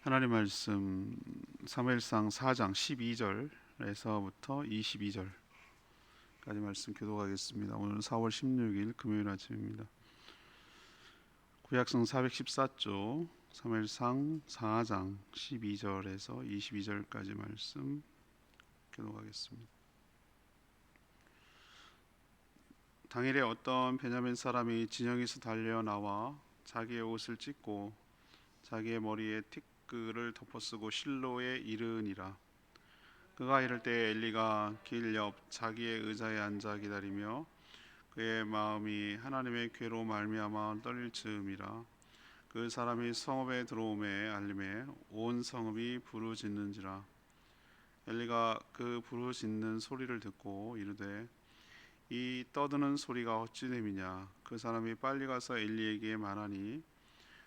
하나님 말씀 사무엘상 4장 12절에서부터 22절까지 말씀 교독하겠습니다. 오늘은 4월 16일 금요일 아침입니다. 구약성 414조 사무엘상 4장 12절에서 22절까지 말씀 교독하겠습니다. 당일에 어떤 베냐민 사람이 진영에서 달려 나와 자기의 옷을 찢고 자기의 머리에 티끌을 덮어쓰고 실로에 이르니라. 그가 이럴 때 엘리가 길 옆 자기의 의자에 앉아 기다리며 그의 마음이 하나님의 괴로 말미암아 떨릴 즈음이라. 그 사람이 성읍에 들어오매 알림에 온 성읍이 부르짖는지라. 엘리가 그 부르짖는 소리를 듣고 이르되 이 떠드는 소리가 어찌 됨이냐. 그 사람이 빨리 가서 엘리에게 말하니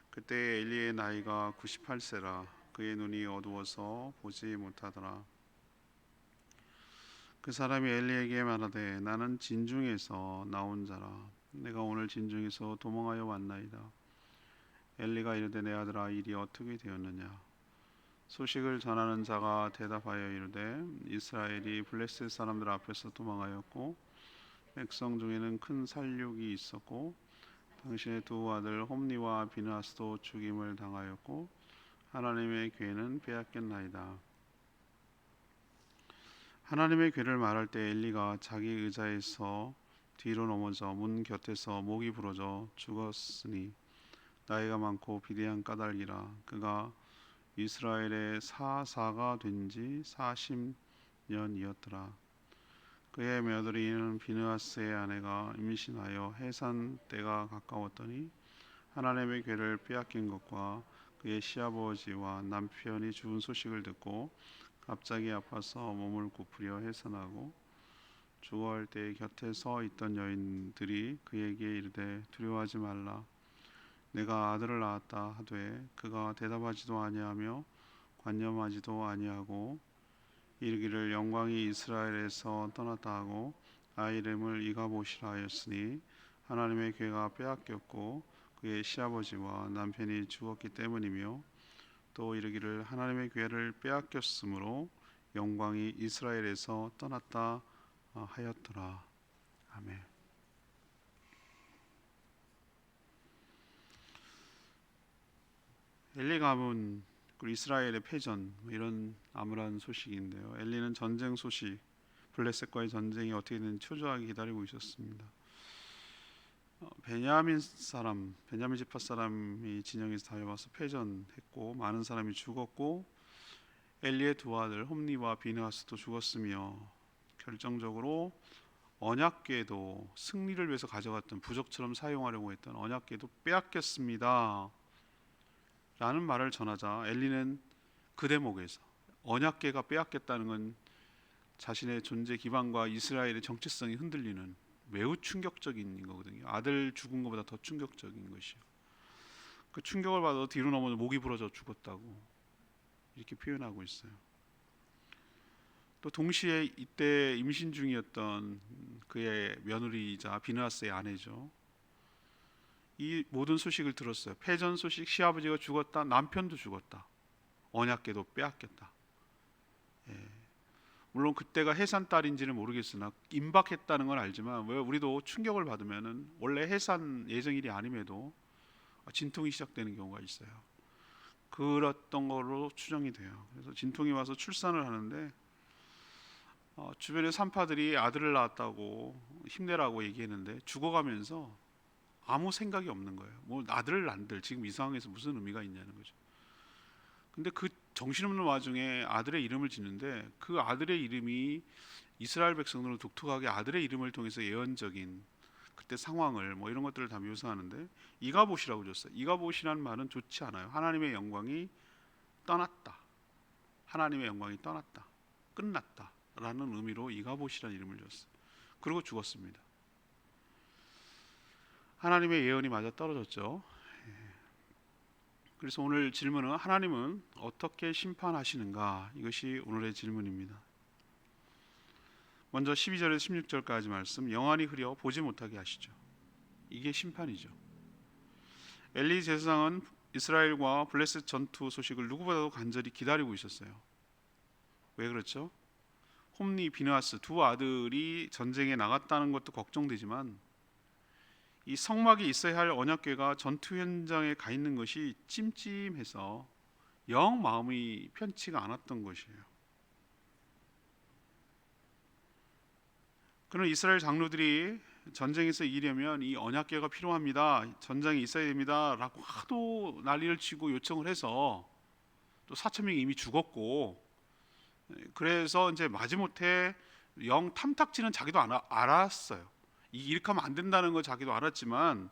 그때 엘리의 나이가 98세라. 그의 눈이 어두워서 보지 못하더라. 그 사람이 엘리에게 말하되 나는 진중에서 나온 자라. 내가 오늘 진중에서 도망하여 왔나이다. 엘리가 이르되 내 아들아 일이 어떻게 되었느냐. 소식을 전하는 자가 대답하여 이르되 이스라엘이 블레셋 사람들 앞에서 도망하였고 백성 중에는 큰 살육이 있었고 당신의 두 아들 홈니와 비느하스도 죽임을 당하였고 하나님의 괴는 빼앗겼나이다. 하나님의 괴를 말할 때 엘리가 자기 의자에서 뒤로 넘어져 문 곁에서 목이 부러져 죽었으니 나이가 많고 비대한 까닭이라. 그가 이스라엘의 사사가 된 지 40년이었더라. 그의 며느리는 비느하스의 아내가 임신하여 해산 때가 가까웠더니 하나님의 괴를 빼앗긴 것과 그의 시아버지와 남편이 죽은 소식을 듣고 갑자기 아파서 몸을 굽으려 해산하고 죽어갈 때 곁에 서 있던 여인들이 그에게 이르되 두려워하지 말라. 내가 아들을 낳았다 하되 그가 대답하지도 아니하며 관념하지도 아니하고 이르기를 영광이 이스라엘에서 떠났다 하고 아이 이름을 이가봇이라 하였으니 하나님의 괴가 빼앗겼고 그의 시아버지와 남편이 죽었기 때문이며 또 이르기를 하나님의 괴를 빼앗겼으므로 영광이 이스라엘에서 떠났다 하였더라. 아멘. 엘리 가문 그리고 이스라엘의 패전 이런 암울한 소식인데요. 엘리는 전쟁 소식, 블레셋과의 전쟁이 어떻게 되는지 초조하게 기다리고 있었습니다. 베냐민 지파 사람이 진영에서 달려와서 패전했고 많은 사람이 죽었고 엘리의 두 아들 홈니와 비느하스도 죽었으며 결정적으로 언약궤도 승리를 위해서 가져갔던 부적처럼 사용하려고 했던 언약궤도 빼앗겼습니다 라는 말을 전하자 엘리는 그 대목에서 언약궤가 빼앗겼다는 건 자신의 존재 기반과 이스라엘의 정체성이 흔들리는 매우 충격적인 거거든요. 아들 죽은 것보다 더 충격적인 것이요. 그 충격을 받아 뒤로 넘어져 목이 부러져 죽었다고 이렇게 표현하고 있어요. 또 동시에 이때 임신 중이었던 그의 며느리이자 비느하스의 아내죠. 이 모든 소식을 들었어요. 패전 소식, 시아버지가 죽었다, 남편도 죽었다, 언약궤도 빼앗겼다. 물론 그때가 해산 달인지는 모르겠으나 임박했다는 건 알지만 왜 우리도 충격을 받으면은 원래 해산 예정일이 아님에도 진통이 시작되는 경우가 있어요. 그랬던 거로 추정이 돼요. 그래서 진통이 와서 출산을 하는데 주변의 산파들이 아들을 낳았다고 힘내라고 얘기했는데 죽어가면서 아무 생각이 없는 거예요. 뭐 아들을 낳들 지금 이 상황에서 무슨 의미가 있냐는 거죠. 근데 그 정신없는 와중에 아들의 이름을 짓는데 그 아들의 이름이 이스라엘 백성들은 독특하게 아들의 이름을 통해서 예언적인 그때 상황을 뭐 이런 것들을 다 묘사하는데 이가봇이라고 줬어요. 이가봇이라는 말은 좋지 않아요. 하나님의 영광이 떠났다, 하나님의 영광이 떠났다, 끝났다 라는 의미로 이가봇이라는 이름을 줬어요. 그리고 죽었습니다. 하나님의 예언이 맞아 떨어졌죠. 그래서 오늘 질문은 하나님은 어떻게 심판하시는가? 이것이 오늘의 질문입니다. 먼저 12절에서 16절까지 말씀, 영안이 흐려 보지 못하게 하시죠. 이게 심판이죠. 엘리 제사장은 이스라엘과 블레셋 전투 소식을 누구보다도 간절히 기다리고 있었어요. 왜 그렇죠? 홈니, 비느하스 두 아들이 전쟁에 나갔다는 것도 걱정되지만 이 성막이 있어야 할 언약궤가 전투 현장에 가 있는 것이 찜찜해서 영 마음이 편치가 않았던 것이에요. 그런 이스라엘 장로들이 전쟁에서 이기려면 이 언약궤가 필요합니다, 전장에 있어야 됩니다 라고 하도 난리를 치고 요청을 해서 또 4천 명이 이미 죽었고, 그래서 이제 마지못해 영 탐탁지는 자기도 알았어요. 이렇게 하면 안 된다는 거 자기도 알았지만,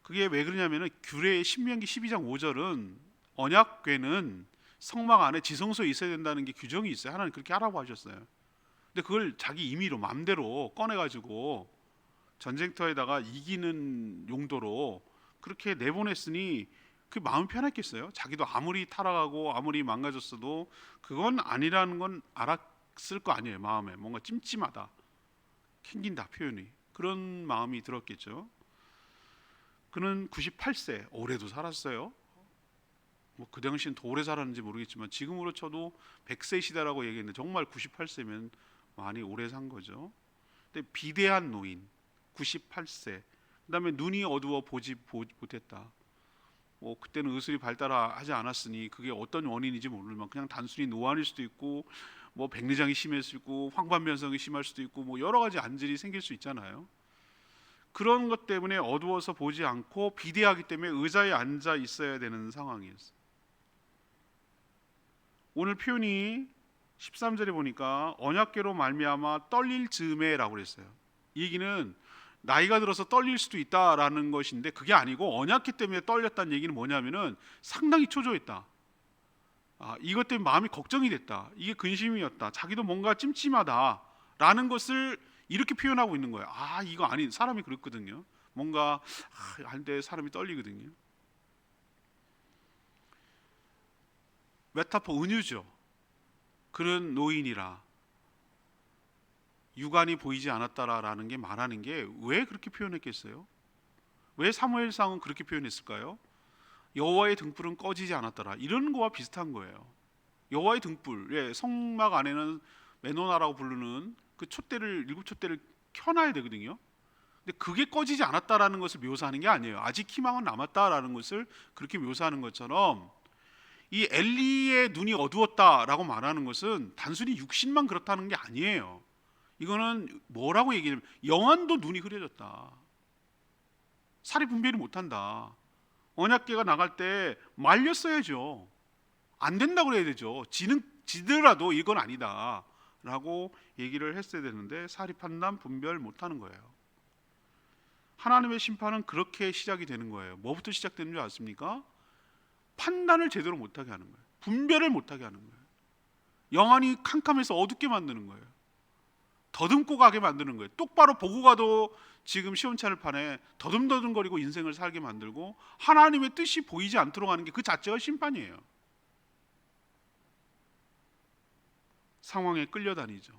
그게 왜 그러냐면은 규례의 신명기 12장 5절은 언약궤는 성막 안에 지성소에 있어야 된다는 게 규정이 있어요. 하나님 그렇게 하라고 하셨어요. 근데 그걸 자기 임의로 마음대로 꺼내가지고 전쟁터에다가 이기는 용도로 그렇게 내보냈으니 그 마음 편했겠어요? 자기도 아무리 타락하고 아무리 망가졌어도 그건 아니라는 건 알았을 거 아니에요. 마음에 뭔가 찜찜하다, 캥긴다, 표현이 그런 마음이 들었겠죠. 그는 98세, 오래도 살았어요. 뭐 그 당시엔 더 오래 살았는지 모르겠지만 지금으로 쳐도 100세 시대라고 얘기했는데 정말 98세면 많이 오래 산 거죠. 근데 비대한 노인 98세, 그다음에 눈이 어두워 보지 못했다. 뭐 그때는 의술이 발달하지 않았으니 그게 어떤 원인인지 모르지만 그냥 단순히 노안일 수도 있고, 뭐 백내장이 심할 수 있고, 황반변성이 심할 수도 있고, 뭐 여러 가지 안질이 생길 수 있잖아요. 그런 것 때문에 어두워서 보지 않고 비대하기 때문에 의자에 앉아 있어야 되는 상황이었어요. 오늘 표현이 13절에 보니까 언약궤로 말미암아 떨릴 즈음에라고 그랬어요. 이 얘기는 나이가 들어서 떨릴 수도 있다라는 것인데 그게 아니고 언약궤 때문에 떨렸다는 얘기는 뭐냐면은 상당히 초조했다. 이것 때문에 마음이 걱정이 됐다. 이게 근심이었다. 자기도 뭔가 찜찜하다라는 것을 이렇게 표현하고 있는 거예요. 이거 아닌, 사람이 그렇거든요. 뭔가 할 때 사람이 떨리거든요. 메타포, 은유죠. 그런 노인이라 육안이 보이지 않았다라는 게 말하는 게 왜 그렇게 표현했겠어요? 왜 사무엘상은 그렇게 표현했을까요? 여호와의 등불은 꺼지지 않았더라, 이런 거와 비슷한 거예요. 여호와의 등불, 성막 안에는 메노나라고 부르는 그 촛대를, 일곱 촛대를 켜놔야 되거든요. 근데 그게 꺼지지 않았다라는 것을 묘사하는 게 아니에요. 아직 희망은 남았다라는 것을 그렇게 묘사하는 것처럼 이 엘리의 눈이 어두웠다라고 말하는 것은 단순히 육신만 그렇다는 게 아니에요. 이거는 뭐라고 얘기하면 영안도 눈이 흐려졌다, 살이 분별이 못한다. 언약궤가 나갈 때 말렸어야죠. 안 된다고 그래야 되죠. 지더라도 이건 아니다 라고 얘기를 했어야 되는데 사리 판단 분별 못하는 거예요. 하나님의 심판은 그렇게 시작이 되는 거예요. 뭐부터 시작되는 줄 아십니까? 판단을 제대로 못하게 하는 거예요. 분별을 못하게 하는 거예요. 영안이 캄캄해서 어둡게 만드는 거예요. 더듬고 가게 만드는 거예요. 똑바로 보고 가도 지금 시원찮을 판에 더듬더듬거리고 인생을 살게 만들고 하나님의 뜻이 보이지 않도록 하는 게 그 자체가 심판이에요. 상황에 끌려다니죠.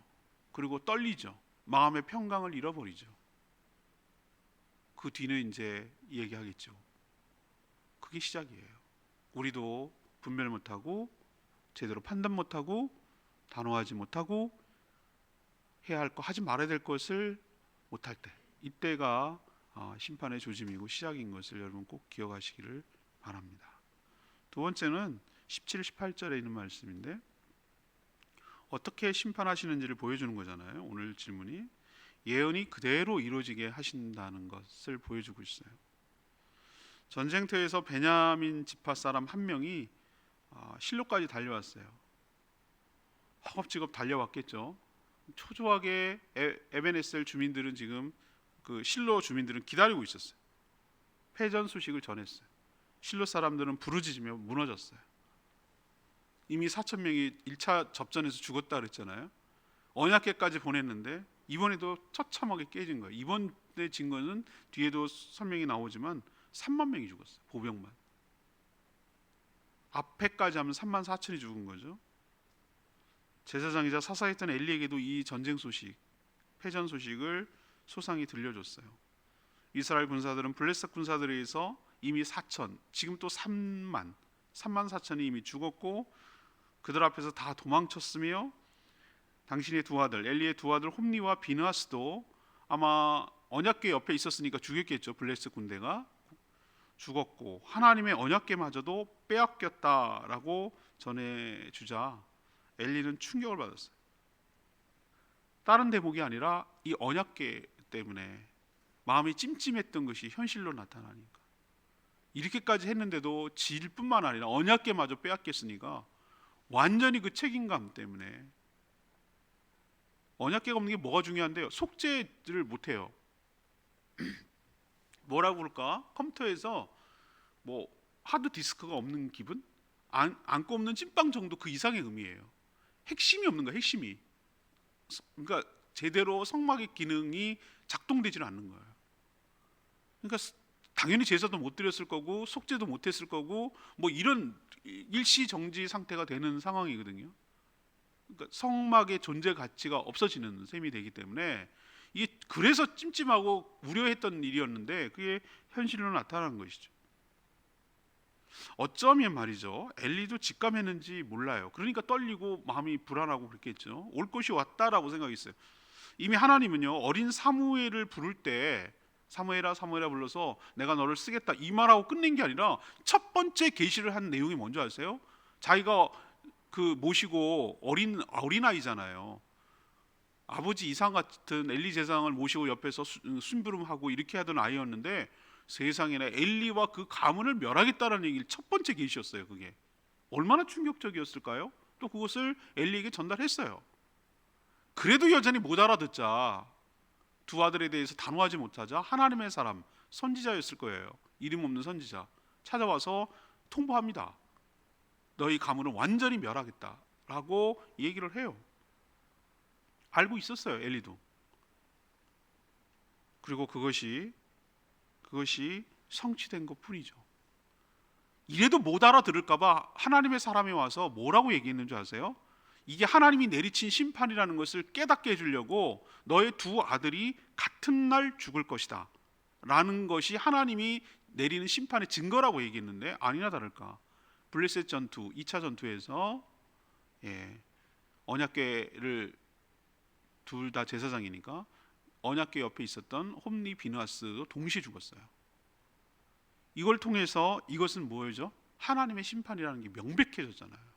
그리고 떨리죠. 마음의 평강을 잃어버리죠. 그 뒤는 이제 얘기하겠죠. 그게 시작이에요. 우리도 분별 못하고 제대로 판단 못하고 단호하지 못하고 해야 할 거, 하지 말아야 될 것을 못할 때, 이때가 심판의 조짐이고 시작인 것을 여러분 꼭 기억하시기를 바랍니다. 두 번째는 17, 18절에 있는 말씀인데 어떻게 심판하시는지를 보여주는 거잖아요. 오늘 질문이 예언이 그대로 이루어지게 하신다는 것을 보여주고 있어요. 전쟁터에서 베냐민 지파 사람 한 명이 실로까지 달려왔어요. 허겁지겁 달려왔겠죠. 초조하게 에베네셀 주민들은 지금 그 실로 주민들은 기다리고 있었어요. 패전 소식을 전했어요. 실로 사람들은 부르짖으며 무너졌어요. 이미 4천 명이 1차 접전에서 죽었다 그랬잖아요. 언약궤까지 보냈는데 이번에도 처참하게 깨진 거예요. 이번에 증거는 뒤에도 설명이 나오지만 3만 명이 죽었어요. 보병만. 앞에까지 하면 3만 4천이 죽은 거죠. 제사장이자 사사했던 엘리에게도 이 전쟁 소식, 패전 소식을 소상히 들려줬어요. 이스라엘 군사들은 블레셋 군사들에 의해서 이미 4천, 지금 또 3만 4천이 이미 죽었고 그들 앞에서 다 도망쳤으며 당신의 두 아들 엘리의 두 아들 홈니와 비느하스도 아마 언약궤 옆에 있었으니까 죽였겠죠. 블레셋 군대가 죽었고 하나님의 언약궤마저도 빼앗겼다라고 전해주자 엘리는 충격을 받았어요. 다른 대목이 아니라 이 언약궤 때문에 마음이 찜찜했던 것이 현실로 나타나니까 이렇게까지 했는데도 질 뿐만 아니라 언약궤마저 빼앗겼으니까 완전히 그 책임감 때문에 언약궤가 없는 게 뭐가 중요한데요? 속죄를 못해요. 뭐라고 그럴까? 컴퓨터에서 뭐 하드디스크가 없는 기분? 안 꼽는 찐빵 정도 그 이상의 의미예요. 핵심이 없는 거야. 핵심이. 그러니까 제대로 성막의 기능이 작동되지는 않는 거예요. 그러니까 당연히 제사도 못 드렸을 거고 속죄도 못 했을 거고 뭐 이런 일시정지 상태가 되는 상황이거든요. 그러니까 성막의 존재 가치가 없어지는 셈이 되기 때문에 이게 그래서 찜찜하고 우려했던 일이었는데 그게 현실로 나타난 것이죠. 어쩌면 말이죠. 엘리도 직감했는지 몰라요. 그러니까 떨리고 마음이 불안하고 그랬겠죠. 올 것이 왔다라고 생각했어요. 이미 하나님은요 어린 사무엘을 부를 때 사무엘아 사무엘아 불러서 내가 너를 쓰겠다 이 말하고 끝낸 게 아니라 첫 번째 계시를 한 내용이 뭔지 아세요? 자기가 그 모시고 어린아이잖아요. 아버지 이상 같은 엘리 제사장을 모시고 옆에서 순부름하고 이렇게 하던 아이였는데 세상에나 엘리와 그 가문을 멸하겠다라는 얘기를 첫 번째 계시였어요. 그게 얼마나 충격적이었을까요? 또 그것을 엘리에게 전달했어요. 그래도 여전히 못 알아듣자 두 아들에 대해서 단호하지 못하자 하나님의 사람 선지자였을 거예요. 이름 없는 선지자 찾아와서 통보합니다. 너희 가문을 완전히 멸하겠다라고 얘기를 해요. 알고 있었어요. 엘리도. 그리고 그것이 성취된 것뿐이죠. 이래도 못 알아들을까 봐 하나님의 사람이 와서 뭐라고 얘기했는 줄 아세요? 이게 하나님이 내리친 심판이라는 것을 깨닫게 해주려고 너의 두 아들이 같은 날 죽을 것이다 라는 것이 하나님이 내리는 심판의 증거라고 얘기했는데 아니나 다를까 블레셋 전투 2차 전투에서 언약궤를 둘 다 제사장이니까 언약궤 옆에 있었던 홈니 비느하스도 동시에 죽었어요. 이걸 통해서 이것은 뭐죠? 하나님의 심판이라는 게 명백해졌잖아요.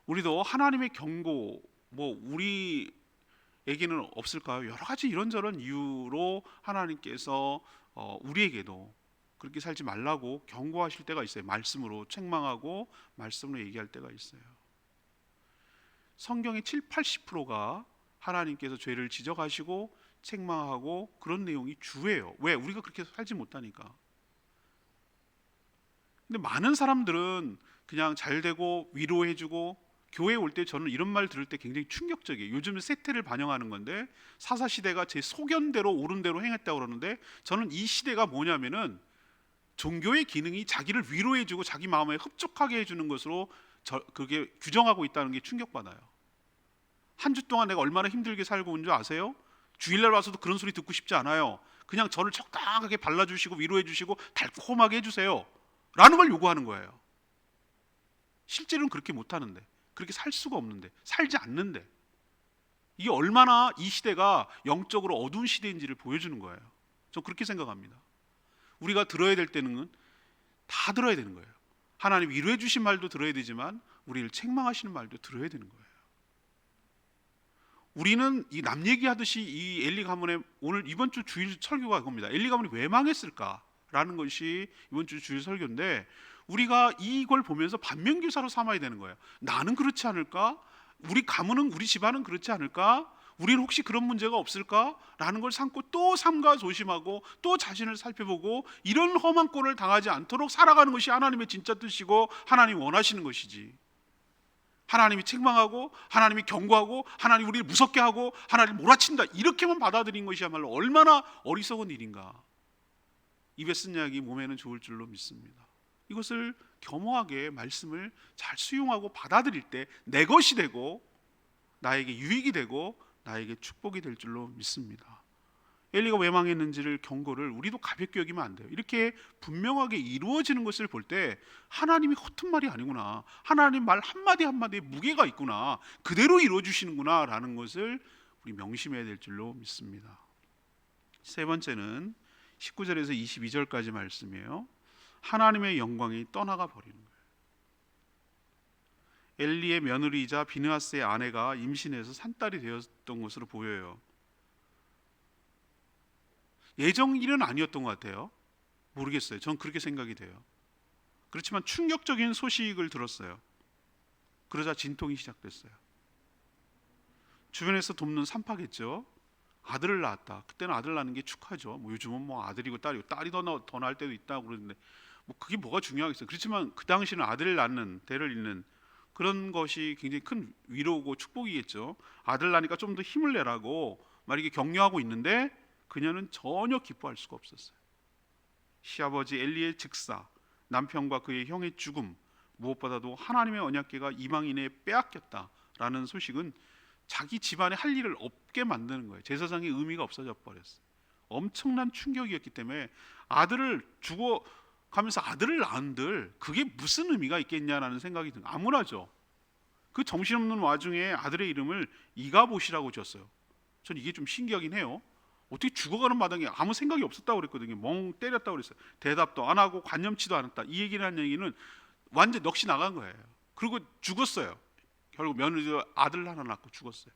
우리도 하나님의 경고 뭐 우리에게는 없을까요? 여러 가지 이런저런 이유로 하나님께서 우리에게도 그렇게 살지 말라고 경고하실 때가 있어요. 말씀으로 책망하고 말씀으로 얘기할 때가 있어요. 성경의 70~80%가 하나님께서 죄를 지적하시고 책망하고 그런 내용이 주예요. 왜? 우리가 그렇게 살지 못하니까. 근데 많은 사람들은 그냥 잘되고 위로해주고 교회에 올 때 저는 이런 말 들을 때 굉장히 충격적이에요. 요즘 세태를 반영하는 건데 사사시대가 제 소견대로 옳은 대로 행했다고 그러는데 저는 이 시대가 뭐냐면은 종교의 기능이 자기를 위로해주고 자기 마음에 흡족하게 해주는 것으로 그게 규정하고 있다는 게 충격받아요. 한 주 동안 내가 얼마나 힘들게 살고 온 줄 아세요? 주일날 와서도 그런 소리 듣고 싶지 않아요. 그냥 저를 적당하게 발라주시고 위로해주시고 달콤하게 해주세요 라는 걸 요구하는 거예요. 실제로는 그렇게 못하는데 그렇게 살 수가 없는데 살지 않는데 이게 얼마나 이 시대가 영적으로 어두운 시대인지를 보여주는 거예요. 저는 그렇게 생각합니다. 우리가 들어야 될 때는 다 들어야 되는 거예요. 하나님 위로해 주신 말도 들어야 되지만 우리를 책망하시는 말도 들어야 되는 거예요. 우리는 이 남 얘기하듯이 이 엘리 가문의 오늘 이번 주 주일 설교가 그겁니다. 엘리 가문이 왜 망했을까라는 것이 이번 주 주일 설교인데 우리가 이걸 보면서 반면교사로 삼아야 되는 거예요. 나는 그렇지 않을까? 우리 가문은 우리 집안은 그렇지 않을까? 우리는 혹시 그런 문제가 없을까? 라는 걸 삼고 또 삼가 조심하고 또 자신을 살펴보고 이런 험한 꼴을 당하지 않도록 살아가는 것이 하나님의 진짜 뜻이고 하나님이 원하시는 것이지. 하나님이 책망하고 하나님이 경고하고 하나님이 우리를 무섭게 하고 하나님을 몰아친다 이렇게만 받아들인 것이야말로 얼마나 어리석은 일인가. 입에 쓴 약이 몸에는 좋을 줄로 믿습니다. 이것을 겸허하게 말씀을 잘 수용하고 받아들일 때 내 것이 되고 나에게 유익이 되고 나에게 축복이 될 줄로 믿습니다. 엘리가 왜 망했는지를 경고를 우리도 가볍게 여기면 안 돼요. 이렇게 분명하게 이루어지는 것을 볼 때 하나님이 허튼 말이 아니구나, 하나님 말 한마디 한마디에 무게가 있구나, 그대로 이루어주시는구나 라는 것을 우리 명심해야 될 줄로 믿습니다. 세 번째는 19절에서 22절까지 말씀이에요. 하나님의 영광이 떠나가 버리는 거예요. 엘리의 며느리이자 비느하스의 아내가 임신해서 산딸이 되었던 것으로 보여요. 예정 일은 아니었던 것 같아요. 모르겠어요. 전 그렇게 생각이 돼요. 그렇지만 충격적인 소식을 들었어요. 그러자 진통이 시작됐어요. 주변에서 돕는 산파겠죠. 아들을 낳았다. 그때는 아들 낳는 게 축하죠. 뭐 요즘은 뭐 아들이고 딸이고 딸이 더 낳을 때도 있다고 그러는데 뭐 그게 뭐가 중요하겠어요. 그렇지만 그 당시는 아들을 낳는, 대를 잇는 그런 것이 굉장히 큰 위로고 축복이겠죠. 아들 낳으니까 좀 더 힘을 내라고 막 이렇게 격려하고 있는데 그녀는 전혀 기뻐할 수가 없었어요. 시아버지 엘리의 즉사, 남편과 그의 형의 죽음, 무엇보다도 하나님의 언약궤가 이방인에 빼앗겼다라는 소식은 자기 집안에 할 일을 없게 만드는 거예요. 제사장의 의미가 없어져 버렸어요. 엄청난 충격이었기 때문에 아들을 죽어가면서 아들을 낳은들 그게 무슨 의미가 있겠냐라는 생각이 든 거예요. 암울하죠. 그 정신없는 와중에 아들의 이름을 이가봇이라고 지었어요. 전 이게 좀 신기하긴 해요. 어떻게 죽어가는 마당에 아무 생각이 없었다고 그랬거든요. 멍 때렸다고 그랬어요. 대답도 안 하고 관념치도 않았다. 이 얘기를 한 얘기는 완전 넋이 나간 거예요. 그리고 죽었어요. 결국 며느리도 아들 하나 낳고 죽었어요.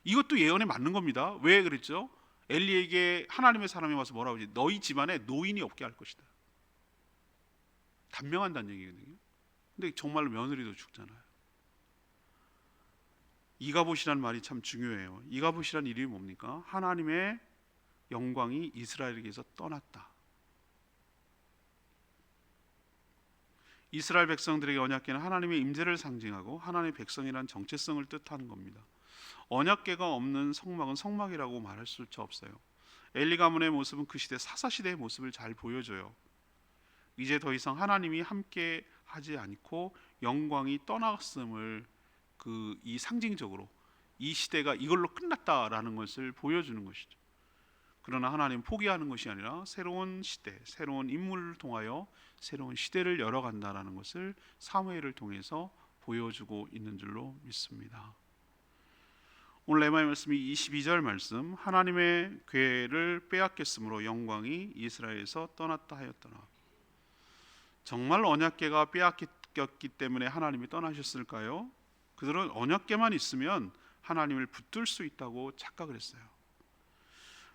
이것도 예언에 맞는 겁니다. 왜 그랬죠? 엘리에게 하나님의 사람이 와서 뭐라고 하지? 너희 집안에 노인이 없게 할 것이다. 단명한다는 얘기거든요. 근데 정말로 며느리도 죽잖아요. 이가봇이라는 말이 참 중요해요. 이가봇이라는 이름이 뭡니까? 하나님의 영광이 이스라엘에게서 떠났다. 이스라엘 백성들에게 언약궤는 하나님의 임재를 상징하고 하나님의 백성이라는 정체성을 뜻하는 겁니다. 언약궤가 없는 성막은 성막이라고 말할 수 없어요. 엘리 가문의 모습은 그 시대 사사시대의 모습을 잘 보여줘요. 이제 더 이상 하나님이 함께 하지 않고 영광이 떠났음을 이 상징적으로 이 시대가 이걸로 끝났다라는 것을 보여주는 것이죠. 그러나 하나님 포기하는 것이 아니라 새로운 시대, 새로운 인물을 통하여 새로운 시대를 열어간다라는 것을 사무엘을 통해서 보여주고 있는 줄로 믿습니다. 오늘 레마의 말씀이 22절 말씀, 하나님의 궤를 빼앗겼으므로 영광이 이스라엘에서 떠났다 하였더라. 정말 언약궤가 빼앗겼기 때문에 하나님이 떠나셨을까요? 그들은 언약궤만 있으면 하나님을 붙들 수 있다고 착각을 했어요.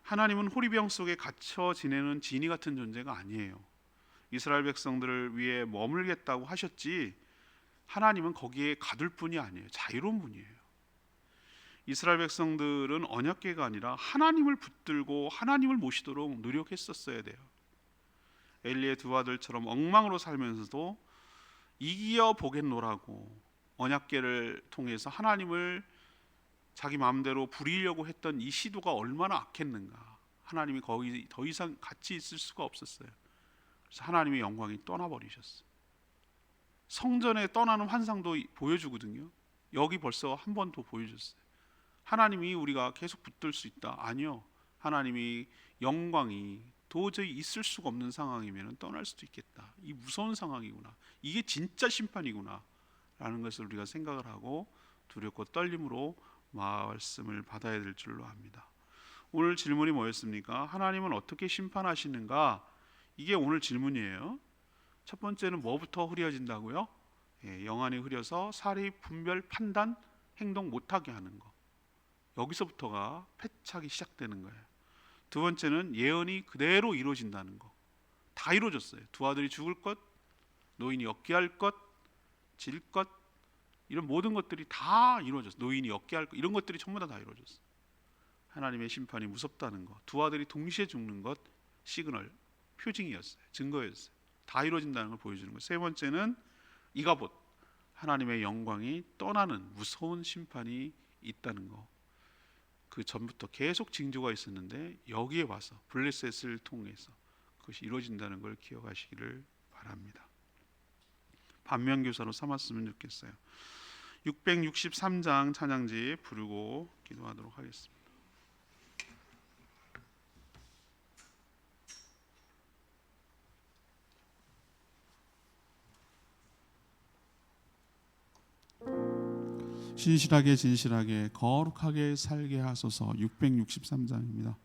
하나님은 호리병 속에 갇혀 지내는 지니 같은 존재가 아니에요. 이스라엘 백성들을 위해 머물겠다고 하셨지 하나님은 거기에 가둘 분이 아니에요. 자유로운 분이에요. 이스라엘 백성들은 언약궤가 아니라 하나님을 붙들고 하나님을 모시도록 노력했었어야 돼요. 엘리의 두 아들처럼 엉망으로 살면서도 이겨 보겠노라고 언약궤를 통해서 하나님을 자기 마음대로 부리려고 했던 이 시도가 얼마나 악했는가. 하나님이 거기 더 이상 같이 있을 수가 없었어요. 그래서 하나님의 영광이 떠나버리셨어요. 성전에 떠나는 환상도 보여주거든요. 여기 벌써 한 번 더 보여줬어요. 하나님이 우리가 계속 붙들 수 있다. 아니요. 하나님이 영광이 도저히 있을 수가 없는 상황이면 떠날 수도 있겠다. 이 무서운 상황이구나. 이게 진짜 심판이구나 라는 것을 우리가 생각을 하고 두렵고 떨림으로 말씀을 받아야 될 줄로 압니다. 오늘 질문이 뭐였습니까? 하나님은 어떻게 심판하시는가? 이게 오늘 질문이에요. 첫 번째는 뭐부터 흐려진다고요? 영안이 흐려서 사리, 분별, 판단, 행동 못하게 하는 거. 여기서부터가 패착이 시작되는 거예요. 두 번째는 예언이 그대로 이루어진다는 거. 다 이루어졌어요. 두 아들이 죽을 것, 노인이 얻게 할 것, 질 것, 이런 모든 것들이 다 이루어졌어요. 노인이 얻게 할 것, 이런 것들이 전부 다 이루어졌어요. 하나님의 심판이 무섭다는 것, 두 아들이 동시에 죽는 것, 시그널, 표징이었어요. 증거였어요. 다 이루어진다는 걸 보여주는 거예요. 세 번째는 이가봇, 하나님의 영광이 떠나는 무서운 심판이 있다는 거. 그 전부터 계속 징조가 있었는데 여기에 와서 블레셋을 통해서 그것이 이루어진다는 걸 기억하시기를 바랍니다. 반면교사로 삼았으면 좋겠어요. 663장 찬양지 부르고 기도하도록 하겠습니다. 신실하게 진실하게 거룩하게 살게 하소서. 663장입니다.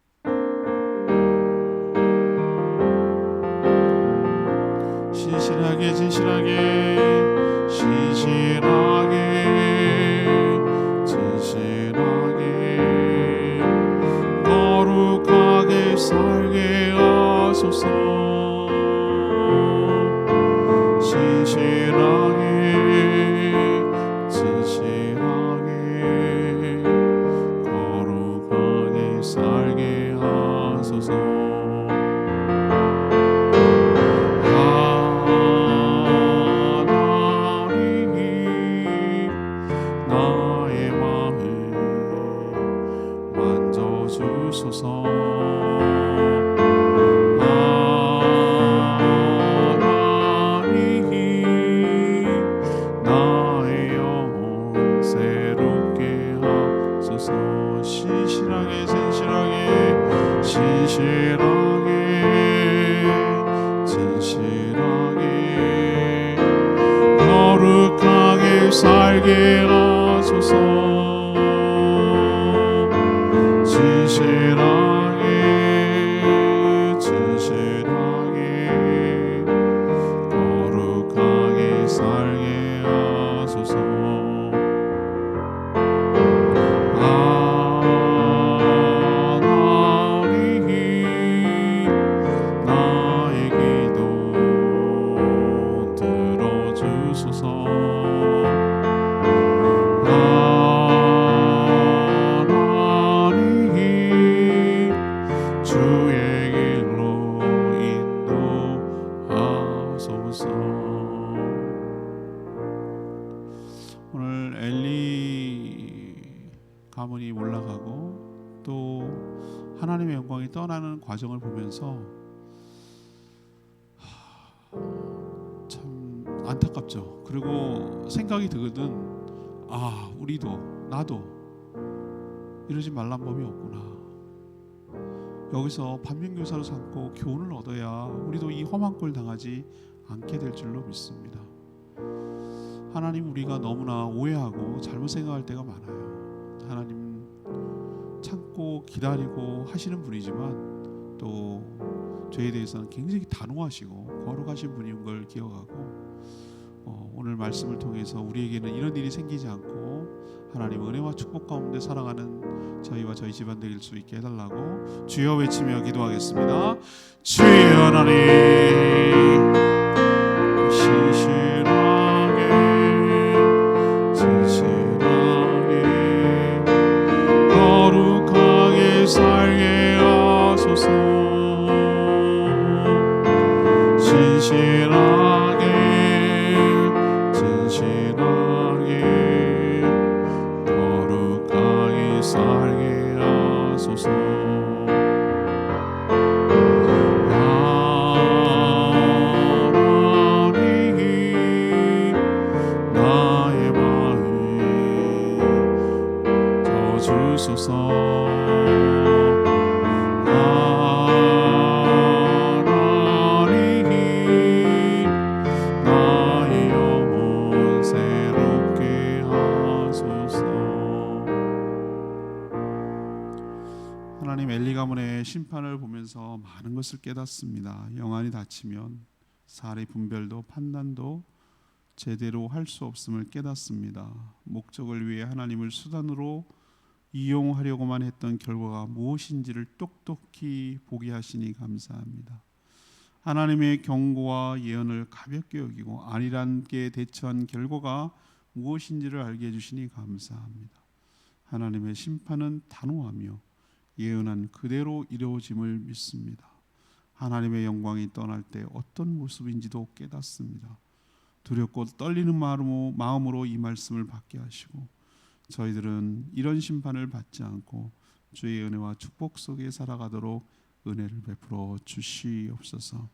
신실하게 진실하게 신실하게 진실하게 거룩하게 살게 하소서. 신실하게 진실하게 거룩하게 살게 하소서. 하나님이 나의 마음 만져주소서. 신실하게 진실하게 신실하게 진실하게 거룩하게 살게 하소서. 진실하게 진실하게 거룩하게 살게 하소서. 주의 길로 인도하소서. 오늘 엘리 가문이 올라가고 또 하나님의 영광이 떠나는 과정을 보면서 참 안타깝죠. 그리고 생각이 드거든. 아, 우리도 나도 이러지 말란 법이 없구나. 여기서 반면교사로 삼고 교훈을 얻어야 우리도 이 험한 꼴 당하지 않게 될 줄로 믿습니다. 하나님, 우리가 너무나 오해하고 잘못 생각할 때가 많아요. 하나님 참고 기다리고 하시는 분이지만 또 죄에 대해서는 굉장히 단호하시고 거룩하신 분인 걸 기억하고 오늘 말씀을 통해서 우리에게는 이런 일이 생기지 않고 하나님 은혜와 축복 가운데 살아가는 저희와 저희 집안 되길 수 있게 해달라고 주여 외치며 기도하겠습니다. 주여 하나님, 신실하게 진실하게 거룩하게 살게 하소서. 신실하게 진실하게 거룩하게 살게 하소서. 하나님이 나의 마음 져주소서. 하나님, 엘리 가문의 심판을 보면서 많은 것을 깨닫습니다. 영안이 닫히면 사례 분별도 판단도 제대로 할 수 없음을 깨닫습니다. 목적을 위해 하나님을 수단으로 이용하려고만 했던 결과가 무엇인지를 똑똑히 보게 하시니 감사합니다. 하나님의 경고와 예언을 가볍게 여기고 안일하게 대처한 결과가 무엇인지를 알게 해주시니 감사합니다. 하나님의 심판은 단호하며 예언한 그대로 이루어짐을 믿습니다. 하나님의 영광이 떠날 때 어떤 모습인지도 깨닫습니다. 두렵고 떨리는 마음으로 이 말씀을 받게 하시고 저희들은 이런 심판을 받지 않고 주의 은혜와 축복 속에 살아가도록 은혜를 베풀어 주시옵소서.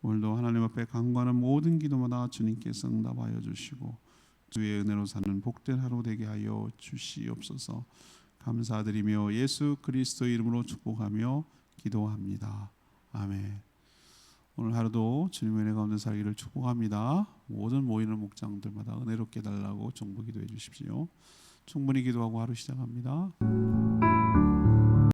오늘도 하나님 앞에 간구하는 모든 기도마다 주님께서 응답하여 주시고 주의 은혜로 사는 복된 하루 되게 하여 주시옵소서. 감사드리며 예수 그리스도의 이름으로 축복하며 기도합니다. 아멘. 오늘 하루도 주님의 은혜 가운데 살기를 축복합니다. 모든 모이는 목장들마다 은혜롭게 달라고 정보 기도해 주십시오. 충분히 기도하고 하루 시작합니다.